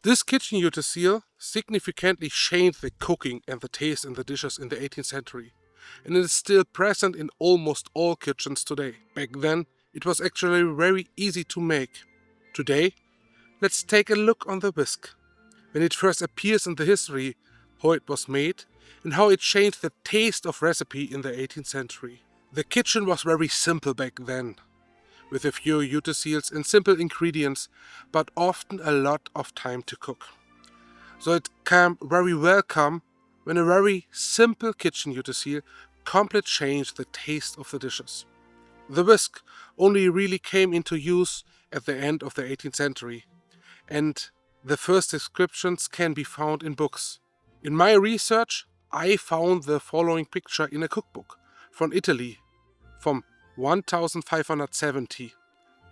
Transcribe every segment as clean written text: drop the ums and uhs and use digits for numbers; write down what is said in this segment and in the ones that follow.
This kitchen utensil significantly changed the cooking and the taste in the dishes in the 18th century, and it is still present in almost all kitchens today. Back then, it was actually very easy to make. Today, let's take a look on the whisk. When it first appears in the history, how it was made, and how it changed the taste of recipe in the 18th century. The kitchen was very simple back then, with a few utensils and simple ingredients, but often a lot of time to cook. So it came very welcome when a very simple kitchen utensil completely changed the taste of the dishes. The whisk only really came into use at the end of the 18th century, and the first descriptions can be found in books. In my research, I found the following picture in a cookbook from Italy from 1570,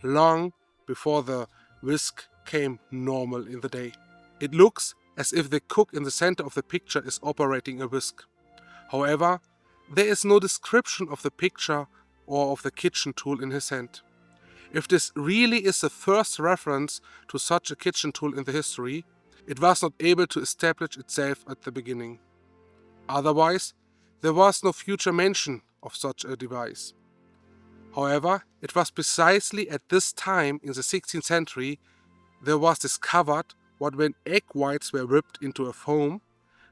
long before the whisk came normal in the day. It looks as if the cook in the center of the picture is operating a whisk. However, there is no description of the picture or of the kitchen tool in his hand. If this really is the first reference to such a kitchen tool in the history, it was not able to establish itself at the beginning. Otherwise, there was no future mention of such a device. However, it was precisely at this time in the 16th century there was discovered what when egg whites were whipped into a foam,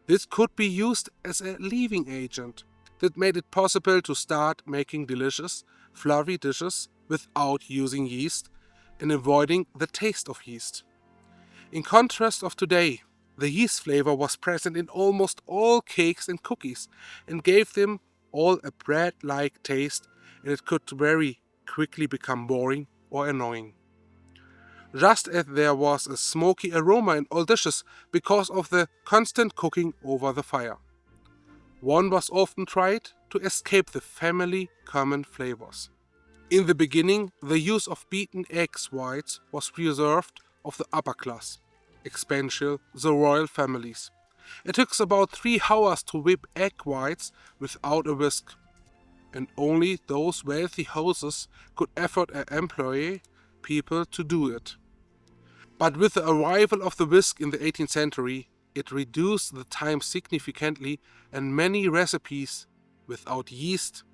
this could be used as a leavening agent that made it possible to start making delicious, fluffy dishes without using yeast and avoiding the taste of yeast. In contrast of today, the yeast flavor was present in almost all cakes and cookies and gave them all a bread-like taste, and it could very quickly become boring or annoying. Just as there was a smoky aroma in all dishes because of the constant cooking over the fire. One was often tried to escape the family common flavors. In the beginning, the use of beaten egg whites was reserved of the upper class, especially the royal families. It took about 3 hours to whip egg whites without a whisk, and only those wealthy houses could afford to employ people to do it. But with the arrival of the whisk in the 18th century, it reduced the time significantly, and many recipes without yeast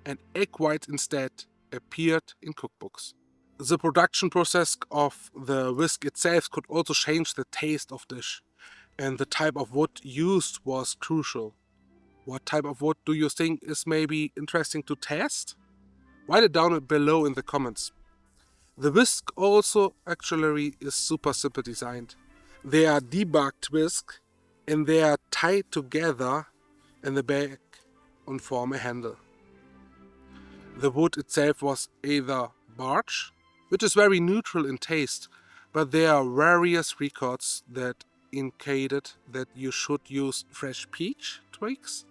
and egg whites instead appeared in cookbooks. The production process of the whisk itself could also change the taste of dish, and the type of wood used was crucial. What type of wood do you think is maybe interesting to test? Write it down below in the comments. The whisk also actually is super simple designed. They are debugged whisk and they are tied together in the back and form a handle. The wood itself was either birch, which is very neutral in taste, but there are various records that indicated that you should use fresh peach twigs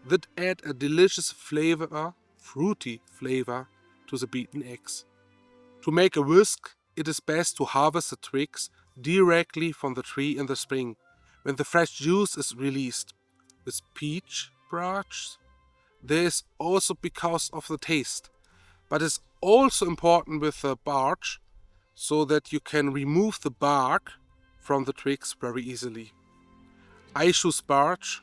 that add a delicious flavor, fruity flavor, to the beaten eggs. To make a whisk, it is best to harvest the twigs directly from the tree in the spring, when the fresh juice is released. With peach branches, there is also because of the taste, but it's also important with the bark so that you can remove the bark from the twigs very easily. I choose birch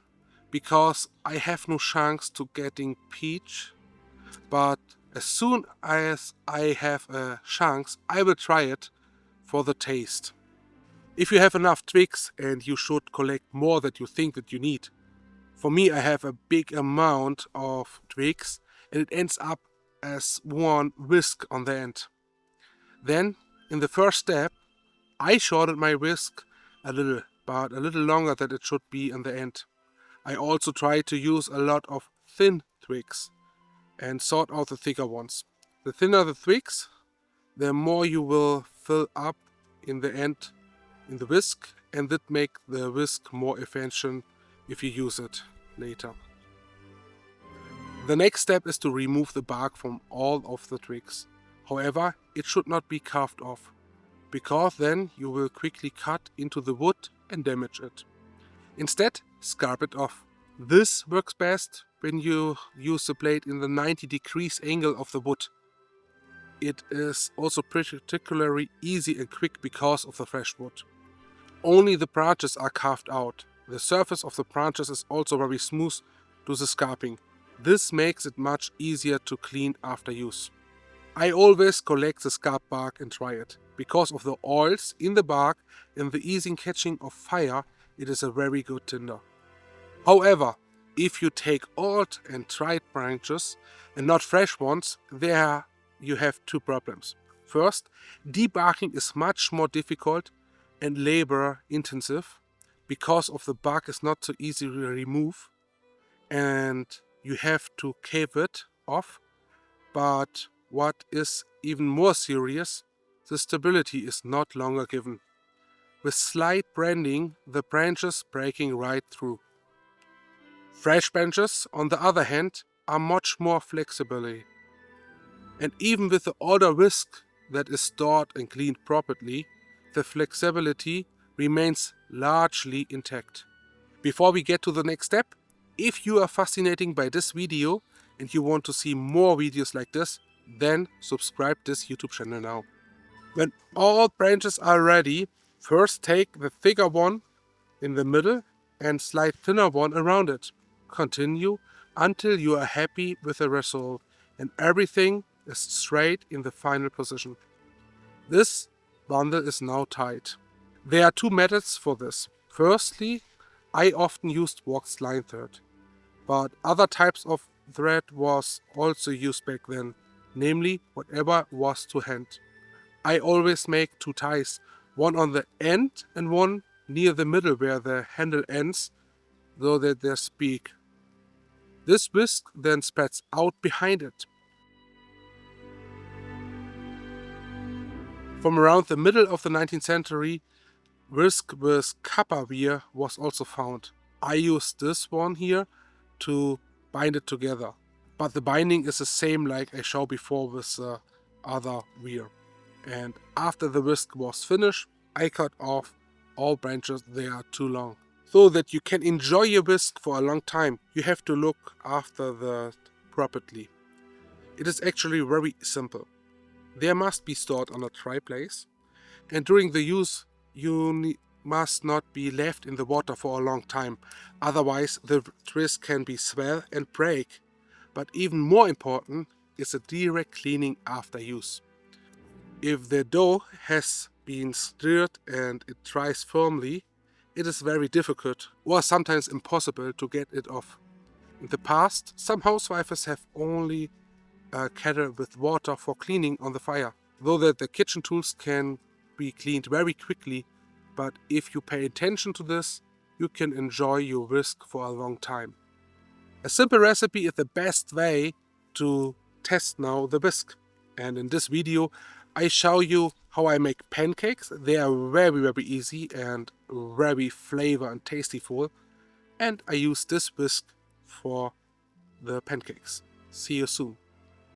because I have no chance to getting peach, but as soon as I have a chance, I will try it for the taste. If you have enough twigs, and you should collect more that you think that you need. For me, I have a big amount of twigs, and it ends up as one whisk on the end. Then, in the first step, I shortened my whisk a little, but a little longer than it should be in the end. I also try to use a lot of thin twigs and sort out the thicker ones. The thinner the twigs, the more you will fill up in the end in the whisk, and that make the whisk more efficient if you use it later. The next step is to remove the bark from all of the twigs. However, it should not be carved off, because then you will quickly cut into the wood and damage it. Instead, scrape it off. This works best when you use the blade in the 90 degrees angle of the wood. It is also particularly easy and quick because of the fresh wood. only the branches are carved out. The surface of the branches is also very smooth to the scarping. This makes it much easier to clean after use. I always collect the scarp bark and dry it. Because of the oils in the bark and the easy catching of fire, it is a very good tinder. However, if you take old and dried branches and not fresh ones, there you have two problems. First, debarking is much more difficult and labor intensive because of the bark is not so easy to remove and you have to cave it off. But what is even more serious, the stability is not longer given. With slight bending, the branches breaking right through. Fresh branches, on the other hand, are much more flexible. And even with the older whisk that is stored and cleaned properly, the flexibility remains largely intact. Before we get to the next step, if you are fascinated by this video and you want to see more videos like this, then subscribe this YouTube channel now. When all branches are ready, first take the thicker one in the middle and slide thinner one around it. Continue until you are happy with the result and everything is straight in the final position. This bundle is now tied. There are two methods for this. Firstly, I often used waxed line thread, but other types of thread was also used back then, namely whatever was to hand. I always make two ties, one on the end and one near the middle where the handle ends, so that they speak. This whisk then spreads out behind it. From around the middle of the 19th century, whisk with copper wire was also found. I used this one here to bind it together, but the binding is the same like I showed before with the other wire. And after the whisk was finished, I cut off all branches that are too long. So that you can enjoy your whisk for a long time, you have to look after that properly. It is actually very simple. They must be stored on a dry place, and during the use you must not be left in the water for a long time, otherwise the twist can be swell and break. But even more important is a direct cleaning after use. If the dough has been stirred and it dries firmly, it is very difficult or sometimes impossible to get it off. In the past, some housewives have only a kettle with water for cleaning on the fire, though that the kitchen tools can be cleaned very quickly, but if you pay attention to this, you can enjoy your whisk for a long time. A simple recipe is the best way to test now the whisk. And in this video, I show you how I make pancakes. They are very easy and very flavor and tastyful. And I use this whisk for the pancakes. See you soon.